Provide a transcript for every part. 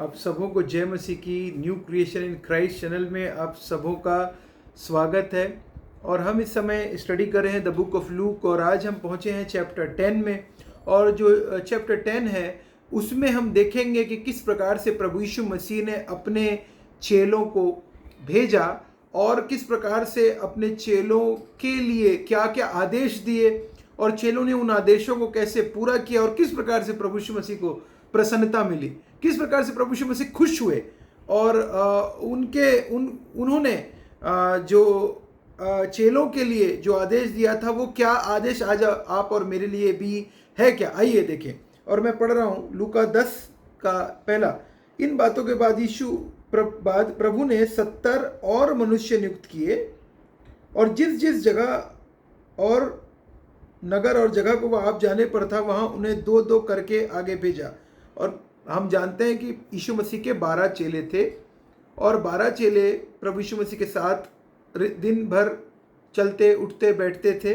आप सबों को जय मसीह की new creation in Christ channel में आप सबों का स्वागत है। और हम इस समय स्टडी कर रहे हैं द बुक ऑफ लूक और आज हम पहुंचे हैं चैप्टर 10 में। और जो चैप्टर 10 है उसमें हम देखेंगे कि किस प्रकार से प्रभु यीशु मसीह ने अपने चेलों को भेजा और किस प्रकार से अपने चेलों के लिए क्या क्या आदेश दिए और चेलों ने उन आदेशों को कैसे पूरा किया और किस प्रकार से प्रभु यीशु मसीह को प्रसन्नता मिली, किस प्रकार से प्रभु यीशु मसीह खुश हुए और उन्होंने जो चेलों के लिए जो आदेश दिया था वो क्या आदेश आज आप और मेरे लिए भी है क्या। आइए देखें। और मैं पढ़ रहा हूँ लूका 10 का पहला। इन बातों के बाद प्रभु ने 70 और मनुष्य नियुक्त किए और जिस जिस जगह और नगर और जगह को वह आप जाने पर था वहां उन्हें दो दो करके आगे भेजा। और हम जानते हैं कि यीशु मसीह के 12 चेले थे और 12 चेले प्रभु यीशु मसीह के साथ दिन भर चलते उठते बैठते थे,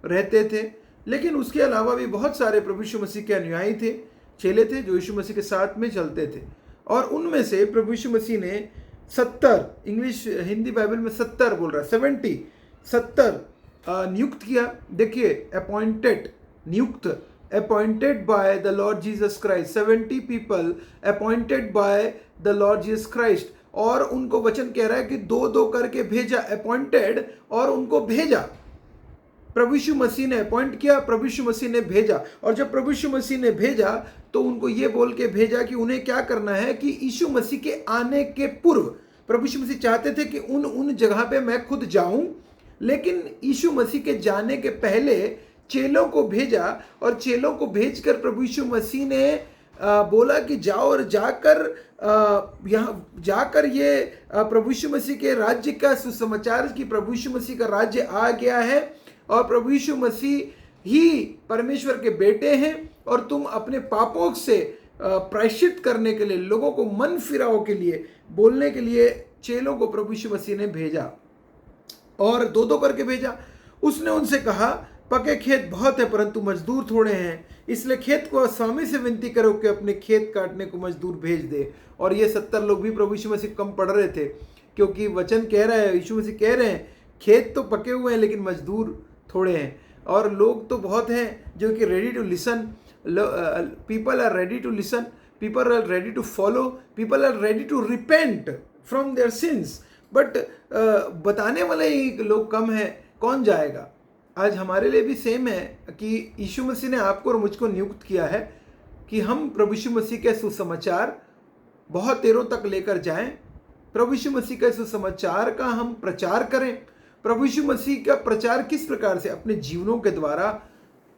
रहते थे। लेकिन उसके अलावा भी बहुत सारे प्रभु यीशु मसीह के अनुयायी थे, चेले थे जो यीशु मसीह के साथ में चलते थे। और उनमें से प्रभु यीशु मसीह ने 70, इंग्लिश हिंदी बाइबल में 70 बोल रहा है, 70 नियुक्त किया। देखिए अपॉइंटेड, नियुक्त, appointed by the Lord Jesus Christ, 70 people appointed by the Lord Jesus Christ. और उनको वचन कह रहा है कि दो दो करके भेजा, अपॉइंटेड और उनको भेजा। प्रभु यीशु मसीह ने अपॉइंट किया, प्रभु यीशु मसीह ने भेजा। और जब प्रभु यीशु मसीह ने भेजा तो उनको ये बोल के भेजा कि उन्हें क्या करना है कि यीशु मसीह के आने के पूर्व प्रभु यीशु मसीह चाहते थे कि उन जगह पे मैं खुद जाऊं, लेकिन यीशु मसीह के जाने के पहले चेलों को भेजा। और चेलों को भेजकर प्रभु यीशु मसीह ने बोला कि जाओ और जाकर ये प्रभु यीशु मसीह के राज्य का सुसमाचार कि प्रभु यीशु मसीह का राज्य आ गया है और प्रभु यीशु मसीह ही परमेश्वर के बेटे हैं और तुम अपने पापों से प्रायश्चित करने के लिए, लोगों को मन फिराओ के लिए बोलने के लिए चेलों को प्रभु यीशु मसीह ने भेजा और दो दो करके भेजा। उसने उनसे कहा, पके खेत बहुत है परंतु मजदूर थोड़े हैं, इसलिए खेत को स्वामी से विनती करो कि अपने खेत काटने को मजदूर भेज दे। और ये 70 लोग भी प्रभु यीशु मसीह कम पढ़ रहे थे, क्योंकि वचन कह रहा है, यीशु मसीह कह रहे हैं खेत तो पके हुए हैं लेकिन मजदूर थोड़े हैं। और लोग तो बहुत हैं जो कि ready to listen, people are ready to listen, people are ready to follow, people are ready to repent from their sins, but बताने वाले ही लोग कम हैं, कौन जाएगा। आज हमारे लिए भी सेम है कि यीशु मसीह ने आपको और मुझको नियुक्त किया है कि हम प्रभु यीशु मसीह के सुसमाचार बहुत देरों तक लेकर जाएं, प्रभु यीशु मसीह के सुसमाचार का हम प्रचार करें। प्रभु यीशु मसीह का प्रचार किस प्रकार से, अपने जीवनों के द्वारा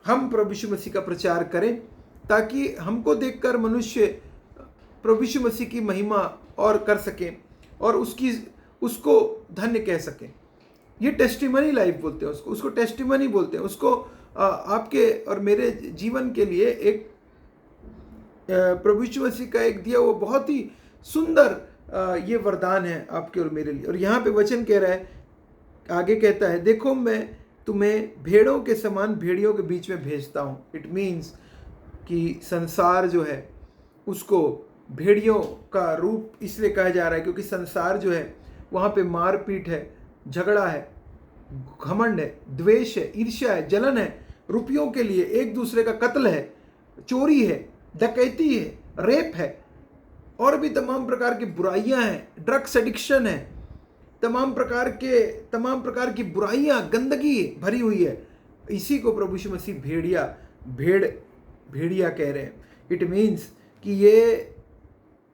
हम प्रभु यीशु मसीह का प्रचार करें ताकि हमको देखकर मनुष्य प्रभु यीशु मसीह की महिमा और कर सकें और उसको धन्य कह सकें। ये टेस्टिमनी लाइफ बोलते हैं उसको टेस्टिमनी बोलते हैं उसको। आपके और मेरे जीवन के लिए एक प्रभु यीशु मसीह का एक दिया वो बहुत ही सुंदर ये वरदान है आपके और मेरे लिए। और यहाँ पे वचन कह रहा है, आगे कहता है, देखो मैं तुम्हें भेड़ों के समान भेड़ियों के बीच में भेजता हूँ। इट मीन्स कि संसार जो है उसको भेड़ियों का रूप इसलिए कहा जा रहा है क्योंकि संसार जो है वहाँ पे मारपीट है, झगड़ा है, घमंड है, द्वेष है, ईर्ष्या है, जलन है, रुपयों के लिए एक दूसरे का कत्ल है, चोरी है, डकैती है, रेप है और भी तमाम प्रकार की बुराइयां हैं, ड्रग्स एडिक्शन है, तमाम प्रकार की बुराइयां, गंदगी भरी हुई है। इसी को प्रभु यीशु मसीह भेड़िया कह रहे हैं। इट मीन्स कि ये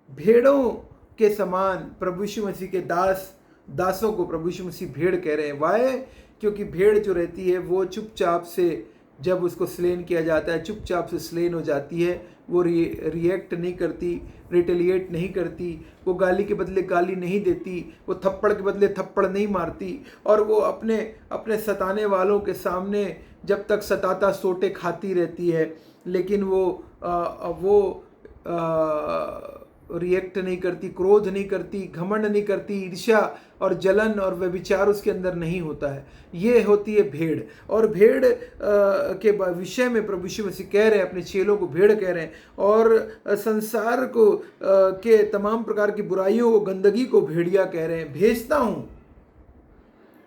भेड़ों के समान प्रभु यीशु मसीह के दासों को प्रभु यीशु मसीह भेड़ कह रहे हैं। वाय, क्योंकि भेड़ जो रहती है वो चुपचाप से जब उसको स्लेन किया जाता है चुपचाप से स्लेन हो जाती है, वो रिएक्ट नहीं करती, रिटेलिएट नहीं करती, वो गाली के बदले गाली नहीं देती, वो थप्पड़ के बदले थप्पड़ नहीं मारती और वो अपने सताने वालों के सामने जब तक सताता सोटे खाती रहती है। लेकिन वो रिएक्ट नहीं करती, क्रोध नहीं करती, घमंड नहीं करती, ईर्ष्या और जलन और व्यभिचार उसके अंदर नहीं होता है। ये होती है भेड़। और भेड़ के विषय में प्रभु यीशु मसीह कह रहे हैं, अपने चेलों को भेड़ कह रहे हैं, और संसार को के तमाम प्रकार की बुराइयों को, गंदगी को भेड़िया कह रहे हैं। भेजता हूँ,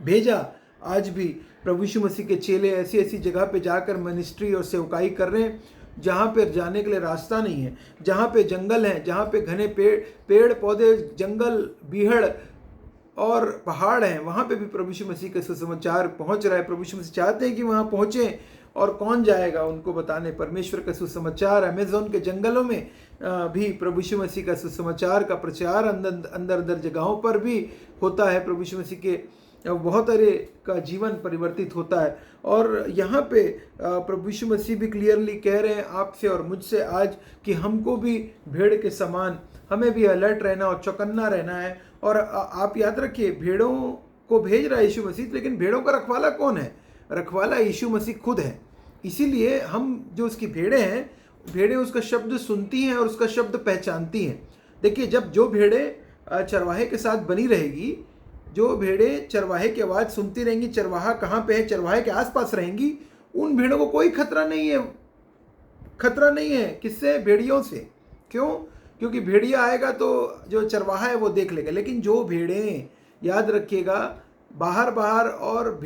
भेजा। आज भी प्रभु यीशु मसीह के चेले ऐसी ऐसी जगह पे जाकर मिनिस्ट्री और सेवकाई कर रहे हैं जहाँ पे जाने के लिए रास्ता नहीं है, जहाँ पे जंगल है, जहाँ पे घने पेड़ पौधे, जंगल, बीहड़ और पहाड़ हैं, वहाँ पे भी प्रभु यीशु मसीह का सुसमाचार पहुँच रहा है। प्रभु यीशु मसीह चाहते हैं कि वहाँ पहुँचें, और कौन जाएगा उनको बताने। परमेश्वर का सुसमाचार अमेज़न के जंगलों में भी प्रभु यीशु मसीह का सुसमाचार का प्रचार अंदर जगहों पर भी होता है। प्रभु यीशु मसीह के बहुत तरह का जीवन परिवर्तित होता है। और यहाँ पे प्रभु यीशु मसीह भी क्लियरली कह रहे हैं आपसे और मुझसे आज कि हमको भी भेड़ के समान, हमें भी अलर्ट रहना और चौकन्ना रहना है। और आप याद रखिए, भेड़ों को भेज रहा है यीशु मसीह, लेकिन भेड़ों का रखवाला कौन है? रखवाला यीशु मसीह खुद है। इसीलिए हम जो उसकी भेड़ें हैं, भेड़ें उसका शब्द सुनती हैं और उसका शब्द पहचानती हैं। देखिए, जब जो भेड़ें चरवाहे के साथ बनी रहेगी, जो भेड़ें चरवाहे की आवाज़ सुनती रहेंगी, चरवाहा कहाँ पे है, चरवाहे के आसपास रहेंगी, उन भेड़ों को कोई खतरा नहीं है। खतरा नहीं है किससे? भेड़ियों से। क्यों? क्योंकि भेड़िया आएगा तो जो चरवाहा है वो देख लेगा। लेकिन जो भेड़ें, याद रखिएगा, बाहर और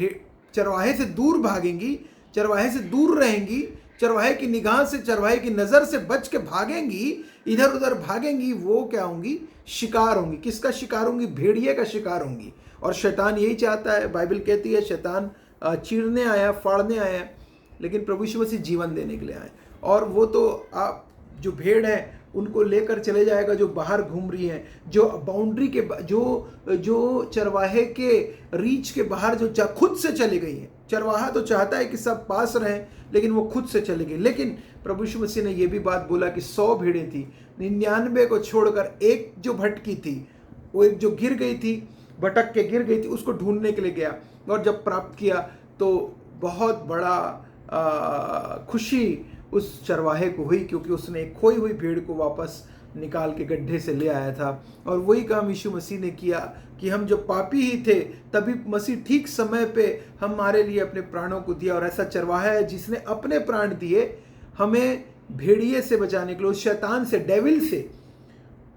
चरवाहे से दूर भागेंगी, चरवाहे से दूर रहेंगी, चरवाहे की निगाह से, चरवाहे की नज़र से बच के भागेंगी, इधर उधर भागेंगी, वो क्या होंगी? शिकार होंगी। किसका शिकार होंगी? भेड़िए का शिकार होंगी। और शैतान यही चाहता है। बाइबल कहती है शैतान चीरने आया, फाड़ने आया, लेकिन प्रभु यीशु मसीह जीवन देने के लिए आए। और वो तो आप जो भेड़ है उनको लेकर चले जाएगा, जो बाहर घूम रही हैं, जो बाउंड्री के जो चरवाहे के रीच के बाहर जो खुद से चली गई हैं। चरवाहा तो चाहता है कि सब पास रहें, लेकिन वो खुद से चली गई। लेकिन प्रभु यीशु मसीह ने ये भी बात बोला कि 100 भेड़ें थी, 99 को छोड़कर एक जो भटकी थी, वो एक जो गिर गई थी, भटक के गिर गई थी, उसको ढूंढने के लिए गया। और जब प्राप्त किया तो बहुत बड़ा खुशी उस चरवाहे को हुई, क्योंकि उसने एक खोई हुई भेड़ को वापस निकाल के गड्ढे से ले आया था। और वही काम यीशु मसीह ने किया कि हम जो पापी ही थे, तभी मसीह ठीक समय पे हमारे लिए अपने प्राणों को दिया। और ऐसा चरवाहा है जिसने अपने प्राण दिए हमें भेड़िए से बचाने के लिए, उस शैतान से,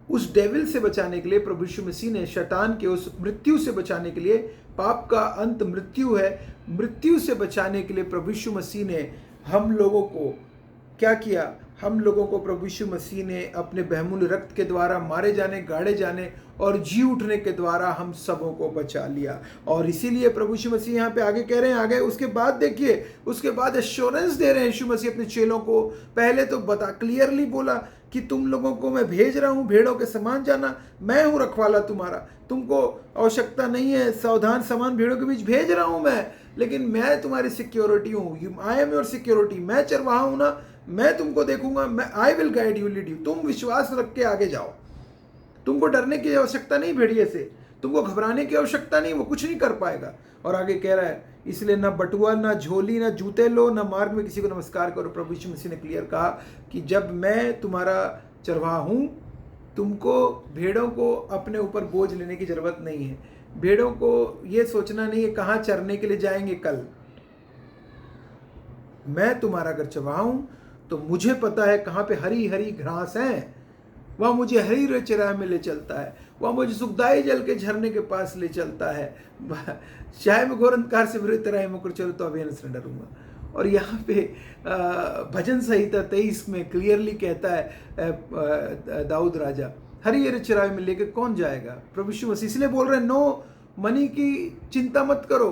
उस डेविल से बचाने के लिए। प्रभु यीशु मसीह ने शैतान के उस मृत्यु से बचाने के लिए, पाप का अंत मृत्यु है, मृत्यु से बचाने के लिए प्रभु यीशु मसीह ने हम लोगों को क्या किया? हम लोगों को प्रभु यीशु मसीह ने अपने बहुमूल्य रक्त के द्वारा, मारे जाने, गाड़े जाने और जी उठने के द्वारा हम सबों को बचा लिया। और इसीलिए प्रभु यीशु मसीह यहाँ पे आगे कह रहे हैं, आगे उसके बाद देखिए, उसके बाद एश्योरेंस दे रहे हैं यीशु मसीह अपने चेलों को। पहले तो क्लियरली बोला कि तुम लोगों को मैं भेज रहा हूँ, भेड़ों के समान जाना, मैं हूँ रखवाला तुम्हारा, तुमको आवश्यकता नहीं है, सावधान समान भेड़ों के बीच भेज रहा हूँ मैं, लेकिन मैं तुम्हारी सिक्योरिटी हूँ। I am your security. मैं चरवाहा हूँ ना, मैं तुमको देखूंगा, मैं I will guide you, lead you. तुम विश्वास रख के आगे जाओ, तुमको डरने की आवश्यकता नहीं भेड़िए से, तुमको घबराने की आवश्यकता नहीं, वो कुछ नहीं कर पाएगा। और आगे कह रहा है, इसलिए ना बटुआ, ना झोली, ना जूते लो, ना मार्ग में किसी को नमस्कार करो। प्रभु यीशु मसीह ने क्लियर कहा कि जब मैं तुम्हारा चरवाहा हूँ, तुमको भेड़ों को अपने ऊपर बोझ लेने की जरूरत नहीं है। भेड़ों को ये सोचना नहीं है कहाँ चरने के लिए जाएंगे कल। मैं तुम्हारा अगर चरवाहा हूँ तो मुझे पता है कहाँ पे हरी हरी घास है, वह मुझे हरी चराह में ले चलता है, वह मुझे सुखदाई जल के झरने के पास ले चलता है। चाहे मैं घोर अंधकार से विरुद्ध तरह मुकर चलूं तो अभी न डरूंगा। और यहाँ पे भजन संहिता 23 में क्लियरली कहता है दाऊद राजा, हरी हरी चराह में लेके कौन जाएगा? प्रभु यीशु मसीह इसलिए बोल रहे हैं, नो मनी की चिंता मत करो,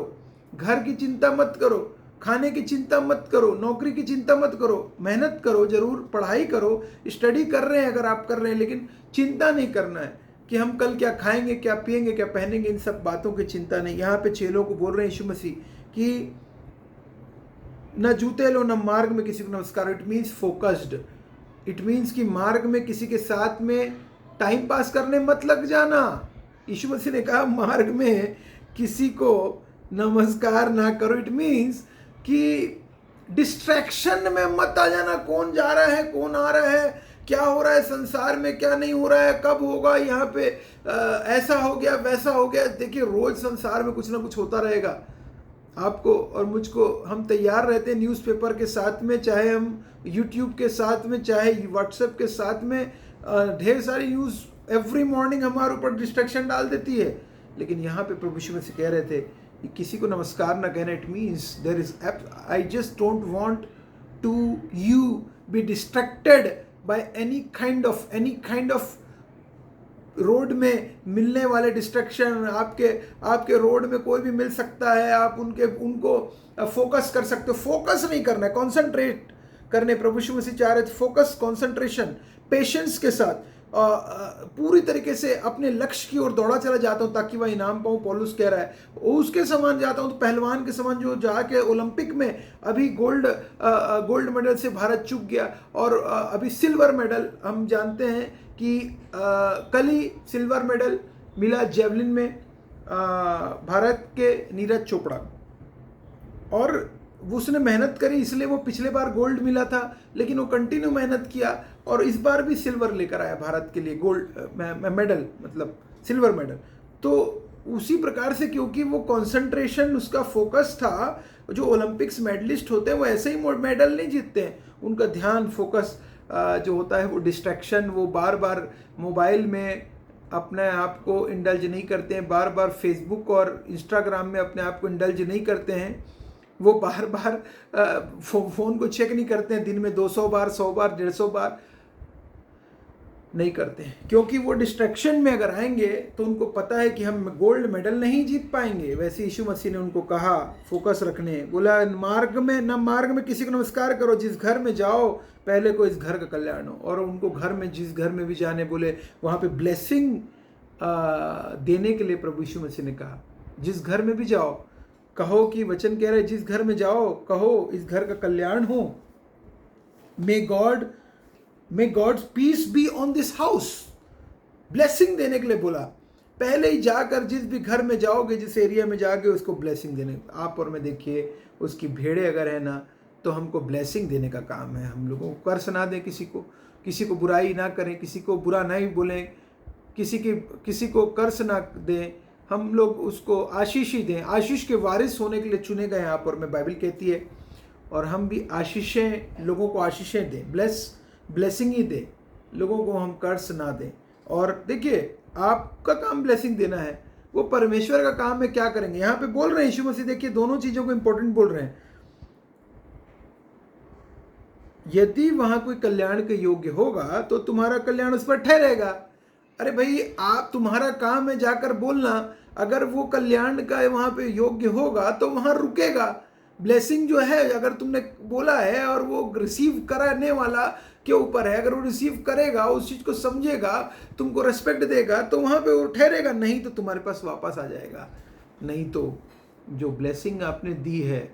घर की चिंता मत करो, खाने की चिंता मत करो, नौकरी की चिंता मत करो। मेहनत करो, जरूर पढ़ाई करो, स्टडी कर रहे हैं अगर आप कर रहे हैं, लेकिन चिंता नहीं करना है कि हम कल क्या खाएंगे, क्या पिएंगे, क्या पहनेंगे, इन सब बातों की चिंता नहीं। यहाँ पे चेलों को बोल रहे हैं यीशु मसीह कि न जूते लो, न मार्ग में किसी को नमस्कार। It means focused, it means कि मार्ग में किसी के साथ में टाइम पास करने मत लग जाना। यीशु मसीह ने कहा मार्ग में किसी को नमस्कार ना करो। इट मीन्स कि डिस्ट्रैक्शन में मत आ जाना, कौन जा रहा है, कौन आ रहा है, क्या हो रहा है संसार में, क्या नहीं हो रहा है, कब होगा यहाँ पे ऐसा हो गया वैसा हो गया। देखिए रोज संसार में कुछ ना कुछ होता रहेगा। आपको और मुझको, हम तैयार रहते हैं न्यूज़पेपर के साथ में, चाहे हम यूट्यूब के साथ में, चाहे व्हाट्सएप के साथ में, ढेर सारी न्यूज़ एवरी मॉर्निंग हमारे ऊपर डिस्ट्रैक्शन डाल देती है। लेकिन यहाँ पे प्रभु यीशु मसीह कह रहे थे कि किसी को नमस्कार ना कहना, it means there is, I just don't want to you be distracted by any kind of road में मिलने वाले डिस्ट्रैक्शन। आपके रोड में कोई भी मिल सकता है, आप उनको फोकस कर सकते हो। फोकस नहीं करना है, कॉन्सेंट्रेट करने प्रभु यीशु मसीह चाह रहे थे। फोकस, कॉन्सेंट्रेशन, पेशेंस के साथ पूरी तरीके से अपने लक्ष्य की ओर दौड़ा चला जाता हूँ ताकि वह इनाम पाऊँ। पौलुस कह रहा है उसके समान जाता हूँ, तो पहलवान के समान जो जाके ओलंपिक में अभी गोल्ड मेडल से भारत चूक गया, और अभी सिल्वर मेडल हम जानते हैं कि कल ही सिल्वर मेडल मिला जेवलिन में भारत के नीरज चोपड़ा, और उसने मेहनत करी इसलिए वो पिछले बार गोल्ड मिला था, लेकिन वो कंटिन्यू मेहनत किया और इस बार भी सिल्वर लेकर आया भारत के लिए, गोल्ड मेडल, मतलब सिल्वर मेडल। तो उसी प्रकार से, क्योंकि वो कंसंट्रेशन, उसका फोकस था। जो ओलंपिक्स मेडलिस्ट होते हैं वो ऐसे ही मेडल नहीं जीतते हैं, उनका ध्यान, फोकस जो होता है वो डिस्ट्रैक्शन, वो बार बार मोबाइल में अपने आप को इंडल्ज नहीं करते हैं, बार बार फेसबुक और इंस्टाग्राम में अपने आप को इंडल्ज नहीं करते हैं, वो बार बार फ़ोन को चेक नहीं करते हैं दिन में 200 बार, 100 बार, 150 बार नहीं करते हैं, क्योंकि वो डिस्ट्रैक्शन में अगर आएंगे तो उनको पता है कि हम गोल्ड मेडल नहीं जीत पाएंगे। वैसे यीशु मसीह ने उनको कहा फोकस रखने, बोला मार्ग में किसी को नमस्कार करो, जिस घर में जाओ पहले को इस घर का कल्याण हो। और उनको घर में, जिस घर में भी जाने बोले वहाँ पे ब्लेसिंग देने के लिए प्रभु यीशु मसीह ने कहा, जिस घर में भी जाओ कहो कि वचन कह रहे जिस घर में जाओ कहो इस घर का कल्याण हो। May God's peace be on this house, blessing देने के लिए बोला। पहले ही जाकर जिस भी घर में जाओगे, जिस एरिया में जाओगे, उसको ब्लेसिंग देने। आप और मैं देखिए, उसकी भेड़े अगर है ना तो हमको ब्लेसिंग देने का काम है। हम लोगों को कर्ज ना दें, किसी को बुराई ना करें, किसी को बुरा नहीं बोलें, किसी को कर्ज ना दें, हम लोग उसको आशीष ही दें। आशीष के वारिस होने के लिए चुने गए यहाँ पर, मैं बाइबल कहती है, और हम भी आशीषें, लोगों को आशीषें दें, ब्लेसिंग ही दें, लोगों को हम कर्ज ना दें। और देखिए आपका काम ब्लेसिंग देना है, वो परमेश्वर का काम है, क्या करेंगे। यहाँ पे बोल रहे हैं यीशु मसीह, देखिए दोनों चीज़ों को इंपॉर्टेंट बोल रहे हैं। यदि वहाँ कोई कल्याण के योग्य होगा तो तुम्हारा कल्याण उस पर ठहरेगा। अरे भाई, आप, तुम्हारा काम है जाकर बोलना, अगर वो कल्याण का वहाँ पे योग्य होगा तो वहाँ रुकेगा। ब्लेसिंग जो है, अगर तुमने बोला है और वो रिसीव कराने वाला के ऊपर है, अगर वो रिसीव करेगा, उस चीज़ को समझेगा, तुमको रेस्पेक्ट देगा, तो वहाँ पे वो ठहरेगा, नहीं तो तुम्हारे पास वापस आ जाएगा। नहीं तो जो ब्लेसिंग आपने दी है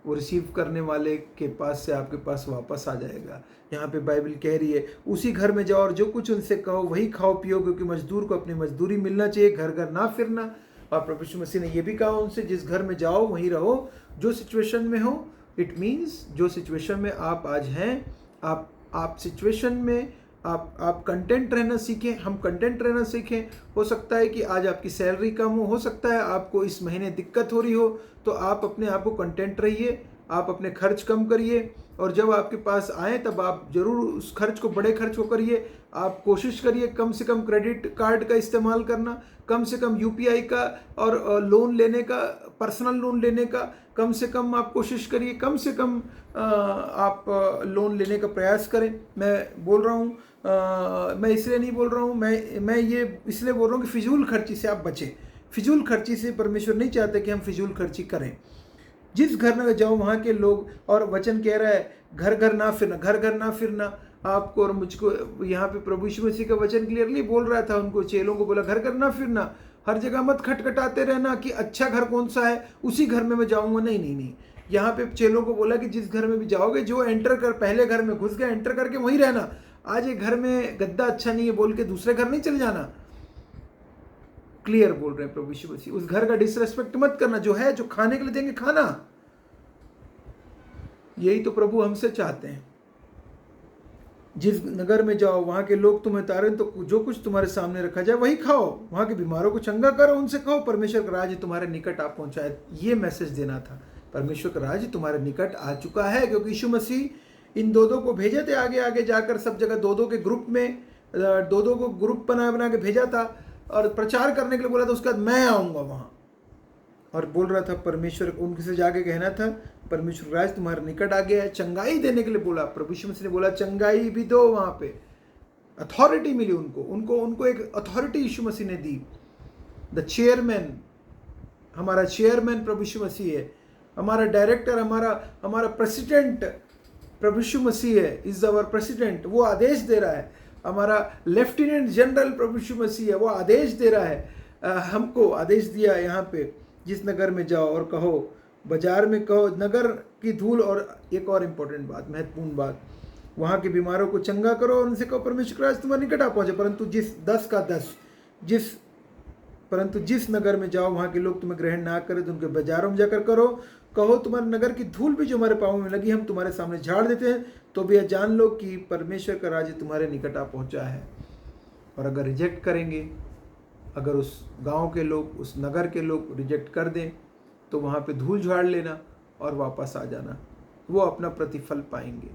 वो रिसीव करने वाले के पास से आपके पास वापस आ जाएगा। यहाँ पे बाइबल कह रही है उसी घर में जाओ और जो कुछ उनसे कहो वही खाओ पियो, क्योंकि मजदूर को अपनी मजदूरी मिलना चाहिए, घर घर ना फिरना। और प्रभु यीशु मसीह ने ये भी कहा उनसे, जिस घर में जाओ वहीं रहो, जो सिचुएशन में हो। इट मीन्स जो सिचुएशन में आप आज हैं, आप सिचुएशन में आप कंटेंट रहना सीखें, हम कंटेंट रहना सीखें। हो सकता है कि आज आपकी सैलरी कम हो सकता है आपको इस महीने दिक्कत हो रही हो, तो आप अपने आप को कंटेंट रहिए, आप अपने खर्च कम करिए, और जब आपके पास आए तब आप जरूर उस खर्च को, बड़े खर्च को करिए। आप कोशिश करिए कम से कम क्रेडिट कार्ड का इस्तेमाल करना, कम से कम यूपीआई का, और लोन लेने का, पर्सनल लोन लेने का कम से कम आप कोशिश करिए, कम से कम आप लोन लेने का प्रयास करें। मैं बोल रहा हूँ, मैं इसलिए नहीं बोल रहा हूँ, मैं ये इसलिए बोल रहा हूँ कि फिजूल खर्ची से आप बचें। फिजूल खर्ची से परमेश्वर नहीं चाहते कि हम फिजूल खर्ची करें। जिस घर में जाओ वहाँ के लोग, और वचन कह रहा है घर घर ना फिरना, घर घर ना फिरना। आपको और मुझको यहाँ पे प्रभु यीशु मसीह का वचन क्लियरली बोल रहा था, उनको, चेलों को बोला घर घर ना फिरना, हर जगह मत खटखटाते रहना कि अच्छा घर कौन सा है, उसी घर में मैं जाऊँगा। नहीं, यहाँ पे चेलों को बोला कि जिस घर में भी जाओगे, जो एंटर कर, पहले घर में घुस गए, एंटर करके वहीं रहना। आज एक घर में गद्दा अच्छा नहीं है बोल के दूसरे घर नहीं चले जाना। क्लियर बोल रहे हैं प्रभु यीशु मसीह, उस घर का डिसरेस्पेक्ट मत करना। जो है, जो खाने के लिए देंगे खाना, यही तो प्रभु हमसे चाहते हैं। जिस नगर में जाओ वहाँ के लोग तुम्हें तारे तो जो कुछ तुम्हारे सामने रखा जाए वही खाओ, वहाँ के बीमारों को चंगा करो, उनसे कहो परमेश्वर का राज्य तुम्हारे निकट आ पहुँचा है। ये मैसेज देना था, परमेश्वर का राज्य तुम्हारे निकट आ चुका है। क्योंकि यीशु मसीह इन दो को भेजे थे आगे आगे जाकर सब जगह, दो के ग्रुप में, दो को ग्रुप बना के भेजा था और प्रचार करने के लिए बोला था। उसके बाद मैं आऊँगा वहाँ और बोल रहा था परमेश्वर, उनसे जाके कहना था परमेश्वर राज तुम्हारे निकट आ गया है। चंगाई देने के लिए बोला, प्रभु यीशु मसीह ने बोला चंगाई भी दो, वहाँ पे अथॉरिटी मिली उनको एक अथॉरिटी यीशु मसीह ने दी। द चेयरमैन, हमारा चेयरमैन प्रभु यीशु मसीह है, हमारा डायरेक्टर, हमारा प्रेसिडेंट प्रभु यीशु मसीह है, इज अवर प्रेसिडेंट, वो आदेश दे रहा है। हमारा लेफ्टिनेंट जनरल प्रभु यीशु मसीह है, वो आदेश दे रहा है। हमको आदेश दिया यहाँ पे, जिस नगर में जाओ और कहो, बाजार में कहो, नगर की धूल। और एक और इम्पोर्टेंट बात, महत्वपूर्ण बात, वहाँ के बीमारों को चंगा करो और उनसे कहो परमेश्वर का राज्य तुम्हारे निकट आ पहुँचे। परंतु जिस नगर में जाओ वहाँ के लोग तुम्हें ग्रहण ना करें तो उनके बाजारों में जाकर कहो तुम्हारे नगर की धूल भी जो हमारे पाँव में लगी हम तुम्हारे सामने झाड़ देते हैं, तो भी यह जान लो कि परमेश्वर का राज्य तुम्हारे निकट आ पहुँचा है। और अगर रिजेक्ट करेंगे, अगर उस गांव के लोग, उस नगर के लोग रिजेक्ट कर दें, तो वहाँ पे धूल झाड़ लेना और वापस आ जाना। वो अपना प्रतिफल पाएंगे,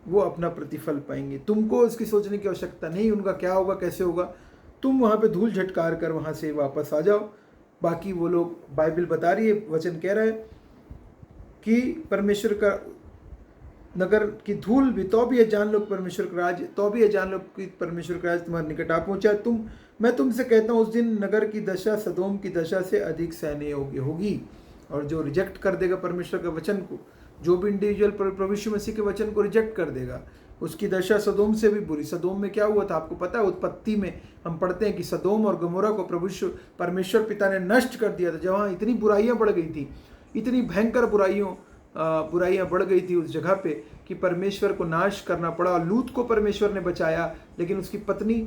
वो अपना प्रतिफल पाएंगे। तुमको इसकी सोचने की आवश्यकता नहीं उनका क्या होगा कैसे होगा, तुम वहाँ पे धूल झटकार कर वहाँ से वापस आ जाओ। बाकी वो लोग, बाइबल बता रही है, वचन कह रहा है कि परमेश्वर का नगर की धूल भी, तो भी ये जान लो परमेश्वर का राज, तो भी ये जान लो कि परमेश्वर का राज तुम्हारे निकट आ पहुँचा। मैं तुमसे कहता हूँ उस दिन नगर की दशा सदोम की दशा से अधिक सहनीय होगी। और जो रिजेक्ट कर देगा परमेश्वर के वचन को, जो भी इंडिविजुअल प्रभु यीशु मसीह के वचन को रिजेक्ट कर देगा, उसकी दशा सदोम से भी बुरी। सदोम में क्या हुआ था आपको पता है? उत्पत्ति में हम पढ़ते हैं कि सदोम और गमोरा को परमेश्वर पिता ने नष्ट कर दिया था। जहाँ इतनी बुराइयाँ बढ़ गई थी, इतनी भयंकर बुराइयाँ बढ़ गई थी उस जगह पे कि परमेश्वर को नाश करना पड़ा। और लूत को परमेश्वर ने बचाया, लेकिन उसकी पत्नी,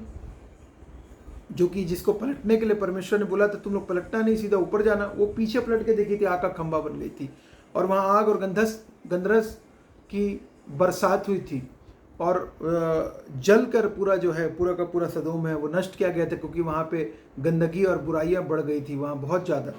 जो कि जिसको पलटने के लिए परमेश्वर ने बोला था तुम लोग पलटना नहीं, सीधा ऊपर जाना, वो पीछे पलट के देखी थी, आग का खंभा बन गई थी और वहाँ आग और गंधरस की बरसात हुई थी और जल कर पूरा जो है, पूरा का पूरा सदोम है वो नष्ट किया गया था, क्योंकि वहाँ पे गंदगी और बुराइयाँ बढ़ गई थी वहाँ बहुत ज़्यादा।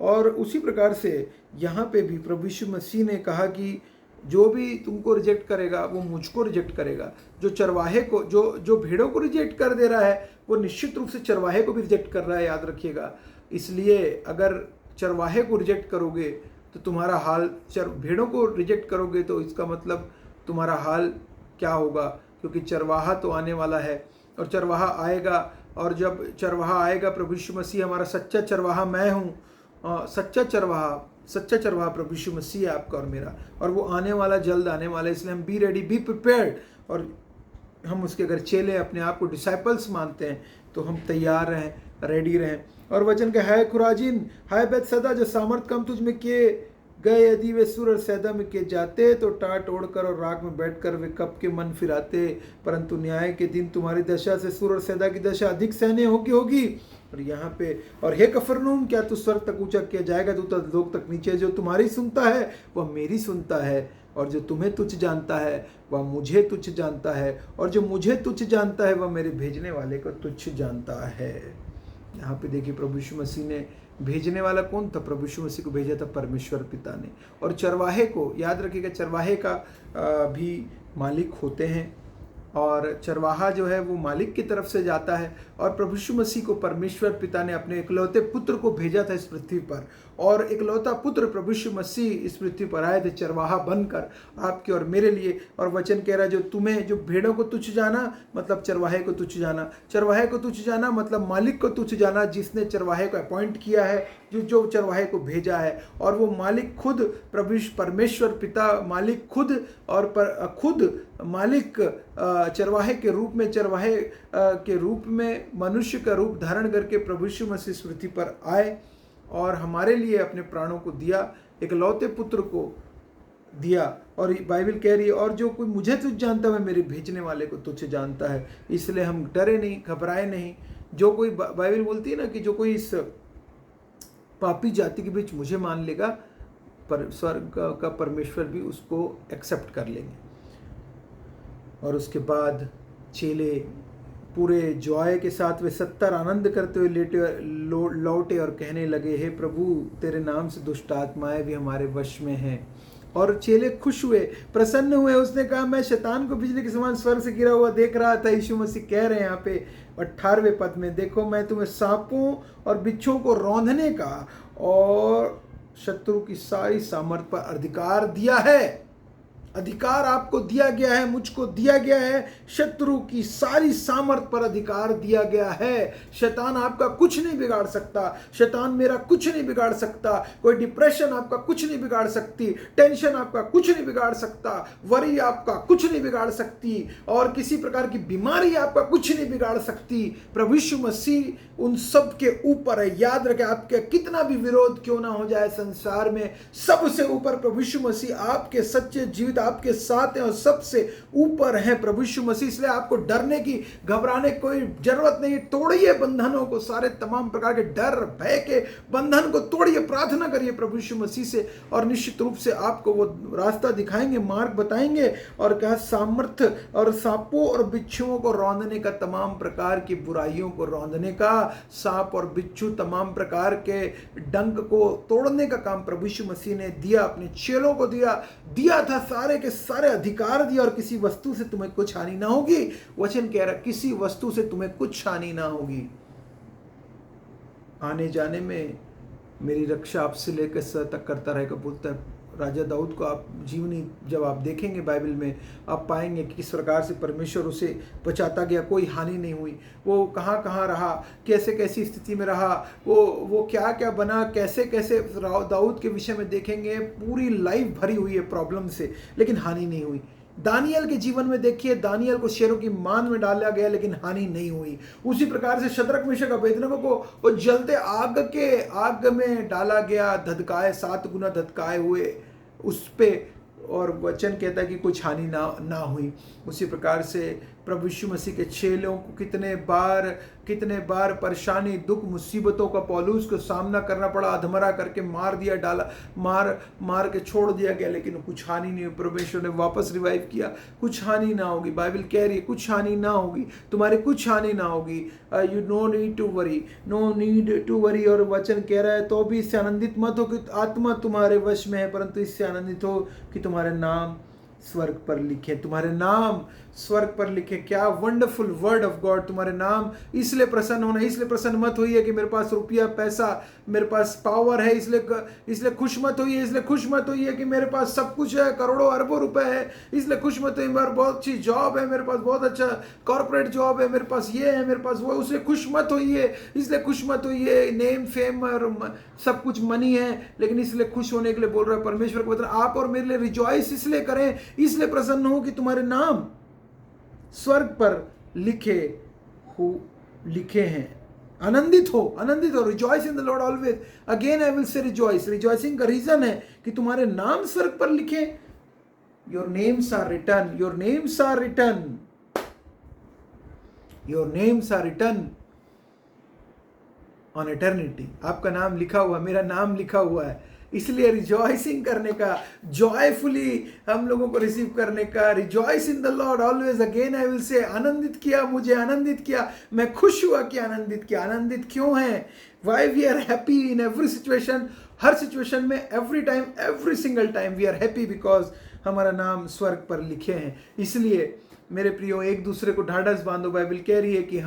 और उसी प्रकार से यहाँ पे भी प्रभु यीशु मसीह ने कहा कि जो भी तुमको रिजेक्ट करेगा वो मुझको रिजेक्ट करेगा। जो चरवाहे को, जो भेड़ों को रिजेक्ट कर दे रहा है, वो निश्चित रूप से चरवाहे को भी रिजेक्ट कर रहा है, याद रखिएगा। इसलिए अगर चरवाहे को रिजेक्ट करोगे तो तुम्हारा हाल, भेड़ों को रिजेक्ट करोगे तो इसका मतलब तुम्हारा हाल क्या होगा, क्योंकि चरवाहा तो आने वाला है और चरवाहा आएगा। और जब चरवाहा आएगा, प्रभु यीशु मसीह हमारा सच्चा चरवाहा मैं हूँ, सच्चा चरवाहा प्रभु यीशु मसीह है आपका और मेरा, और वो आने वाला, जल्द आने वाला है। इसलिए हम बी रेडी, बी प्रिपेयर्ड। और हम उसके अगर चेले, अपने आप को डिसाइपल्स मानते हैं, तो हम तैयार रहें, रेडी रहें। और वचन का है खुराजीन, हाय बैतसैदा, जो सामर्थ कम तुझ में किए गए, यदि वे सूर और सैदा में किए जाते तो टाट ओढ़कर और राख में बैठकर वे कब के मन फिराते। परंतु न्याय के दिन तुम्हारी दशा से सूर और सैदा की दशा अधिक सहनीय होगी। और यहाँ पे, और हे कफरनहूम, क्या तू स्वर्ग तक ऊंचा किया जाएगा, तू तो लोग तक नीचे। जो तुम्हारी सुनता है वह मेरी सुनता है, और जो तुम्हें तुच्छ जानता है वह मुझे तुच्छ जानता है, और जो मुझे तुच्छ जानता है वह मेरे भेजने वाले को तुच्छ जानता है। यहाँ पे देखिए प्रभु यीशु मसीह ने, भेजने वाला कौन था? प्रभु यीशु मसीह को भेजा था परमेश्वर पिता ने। और चरवाहे को याद रखिएगा, चरवाहे का भी मालिक होते हैं, और चरवाहा जो है वो मालिक की तरफ से जाता है। और प्रभु यीशु मसीह को परमेश्वर पिता ने अपने इकलौते पुत्र को भेजा था इस पृथ्वी पर, और इकलौता पुत्र प्रभु यीशु मसीह इस पृथ्वी पर आए थे चरवाहा बनकर आपके और मेरे लिए। और वचन कह रहा है, जो भेड़ों को तुच्छ जाना मतलब चरवाहे को तुच्छ जाना, चरवाहे को तुच्छ जाना मतलब मालिक को तुच्छ जाना, जिसने चरवाहे को अपॉइंट किया है, जो चरवाहे को भेजा है। और वो मालिक खुद परमेश्वर पिता, मालिक खुद, और खुद मालिक चरवाहे के रूप में, चरवाहे के रूप में मनुष्य का रूप धारण करके प्रभु यीशु मसीह पृथ्वी पर आए और हमारे लिए अपने प्राणों को दिया, इकलौते पुत्र को दिया। और बाइबल कह रही है, और जो कोई मुझे तुच्छ जानता है मेरे भेजने वाले को तुच्छ जानता है। इसलिए हम डरे नहीं, घबराए नहीं। जो कोई, बाइबल बोलती है ना कि जो कोई इस पापी जाति के बीच मुझे मान लेगा, पर स्वर्ग का परमेश्वर भी उसको एक्सेप्ट कर लेंगे। और उसके बाद चेले पूरे जॉय के साथ वे 70 आनंद करते हुए लौटे और कहने लगे, हे प्रभु, तेरे नाम से दुष्ट आत्माएं भी हमारे वश में हैं। और चेले खुश हुए, प्रसन्न हुए। उसने कहा, मैं शैतान को बिजली के समान स्वर्ग से गिरा हुआ देख रहा था। यीशु मसीह कह रहे हैं यहाँ पे 18वें पद में, देखो मैं तुम्हें सांपों और बिच्छों को रौंदने का और शत्रु की सारी सामर्थ पर अधिकार दिया है। अधिकार आपको दिया गया है, मुझको दिया गया है, शत्रु की सारी सामर्थ पर अधिकार दिया गया है। शैतान आपका कुछ नहीं बिगाड़ सकता, शैतान मेरा कुछ नहीं बिगाड़ सकता, कोई डिप्रेशन आपका कुछ नहीं बिगाड़ सकती, टेंशन आपका कुछ नहीं बिगाड़ सकता, वरी आपका कुछ नहीं बिगाड़ सकती, और किसी प्रकार की बीमारी आपका कुछ नहीं बिगाड़ सकती। प्रभु यीशु मसीह उन सब के ऊपर है। याद रखें, आपके कितना भी विरोध क्यों ना हो जाए संसार में, सबसे ऊपर प्रभु यीशु मसीह आपके सच्चे जीवित आपके साथ हैं और सबसे ऊपर हैं प्रभु यीशु मसीह। इसलिए आपको डरने की, घबराने की कोई जरूरत नहीं। तोड़िए बंधनों को, सारे तमाम प्रकार के डर भय के बंधन को तोड़िए, प्रार्थना करिए प्रभु यीशु मसीह से, और निश्चित रूप से आपको वो रास्ता दिखाएंगे, मार्ग बताएंगे। और कहा, सामर्थ्य और सांपों और बिच्छुओं को रौंदने का, तमाम प्रकार की बुराइयों को रौंदने का, सांप और बिच्छू तमाम प्रकार के डंक को तोड़ने का काम प्रभु यीशु मसीह ने दिया, अपने चेलों को दिया था। सारे के सारे अधिकार दिया, और किसी वस्तु से तुम्हें कुछ हानि ना होगी। वचन कह रहा, किसी वस्तु से तुम्हें कुछ हानि ना होगी। आने जाने में मेरी रक्षा आपसे लेकर सर तक करता रहेगा, बोलता है राजा दाऊद को। आप जीवनी जब आप देखेंगे बाइबल में, आप पाएंगे कि किस प्रकार से परमेश्वर उसे बचाता गया, कोई हानि नहीं हुई। वो कहाँ कहाँ रहा, कैसे कैसी स्थिति में रहा, वो क्या क्या बना, कैसे कैसे दाऊद के विषय में देखेंगे। पूरी लाइफ भरी हुई है प्रॉब्लम से, लेकिन हानि नहीं हुई। दानियल के जीवन में देखिए, दानियल को शेरों की मान में डाला गया, लेकिन हानि नहीं हुई। उसी प्रकार से शद्रक मेशक अबेदनगो को वो जलते आग में डाला गया, धधकाए, 7 गुना धधकाए हुए उस पे, और वचन कहता है कि कुछ हानि ना हुई। उसी प्रकार से प्रभु यीशु मसीह के चेलों को कितने बार परेशानी, दुख, मुसीबतों का पौलुस को सामना करना पड़ा। अधमरा करके मार के छोड़ दिया गया, लेकिन कुछ हानि नहीं हुई। परमेश्वर ने वापस रिवाइव किया, कुछ हानि ना होगी। बाइबल कह रही है कुछ हानि ना होगी, तुम्हारे कुछ हानि ना होगी। You no need to worry. और वचन कह रहा है, तो भी इससे आनंदित मत हो कि आत्मा तुम्हारे वश में है, परंतु इससे आनंदित हो कि तुम्हारे नाम स्वर्ग पर लिखे, तुम्हारे नाम स्वर्ग पर लिखे। क्या वंडरफुल वर्ड ऑफ गॉड। तुम्हारे नाम इसलिए प्रसन्न होना, इसलिए प्रसन्न मत होइए कि मेरे पास रुपया पैसा, मेरे पास पावर है, इसलिए खुश मत होइए। इसलिए खुश मत होइए कि मेरे पास सब कुछ है, करोड़ों अरबों रुपए है। इसलिए खुश मत होइए मेरे बहुत अच्छी जॉब है, मेरे पास बहुत अच्छा कॉर्पोरेट जॉब है, मेरे पास ये है, मेरे पास वो। उससे खुश मत होइए, इसलिए खुश मत होइए। नेम, फेम और सब कुछ मनी है, लेकिन इसलिए खुश होने के लिए बोल रहा है परमेश्वर को। आप और मेरे लिए रिजॉइस इसलिए करें, इसलिए प्रसन्न हो कि तुम्हारे नाम स्वर्ग पर लिखे हैं। आनंदित हो। Rejoice in the Lord always. Again I will say rejoice. Rejoicing का रीजन है कि तुम्हारे नाम स्वर्ग पर लिखे। Your names are written, your names are written, your names are written on eternity. आपका नाम लिखा हुआ, मेरा नाम लिखा हुआ है। इसलिए रिजॉइसिंग करने का, जॉयफुली हम लोगों को रिसीव करने का, rejoice in the Lord always. Again I will से, आनंदित किया, मुझे आनंदित किया, मैं खुश हुआ कि आनंदित किया। आनंदित क्यों है? Why we are happy in every situation. हर सिचुएशन में, every time, every single time we are happy because हमारा नाम स्वर्ग पर लिखे हैं। इसलिए मेरे प्रियो, एक दूसरे को ढाढ़स बांधो। बाइबल कह रही है कि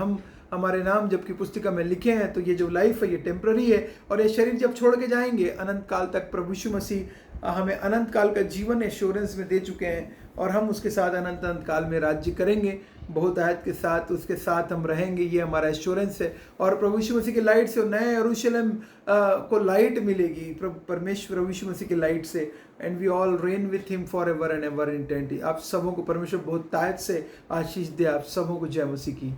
हमारे नाम जबकि पुस्तिका में लिखे हैं, तो ये जो लाइफ है ये टेम्पररी है, और ये शरीर जब छोड़ के जाएंगे अनंत काल तक, प्रभु यीशु मसीह हमें अनंत काल का जीवन एश्योरेंस में दे चुके हैं, और हम उसके साथ अनंत काल में राज्य करेंगे। बहुत आयत के साथ उसके साथ हम रहेंगे, ये हमारा एश्योरेंस है। और प्रभु यीशु मसीह की लाइट से नए यरूशलेम को लाइट मिलेगी, परमेश्वर प्रभु यीशु मसीह की लाइट से। And we all reign with him for ever and ever in eternity. आप सबों को परमेश्वर बहुत तायत से आशीष दे। आप सबों को जय मसीह की।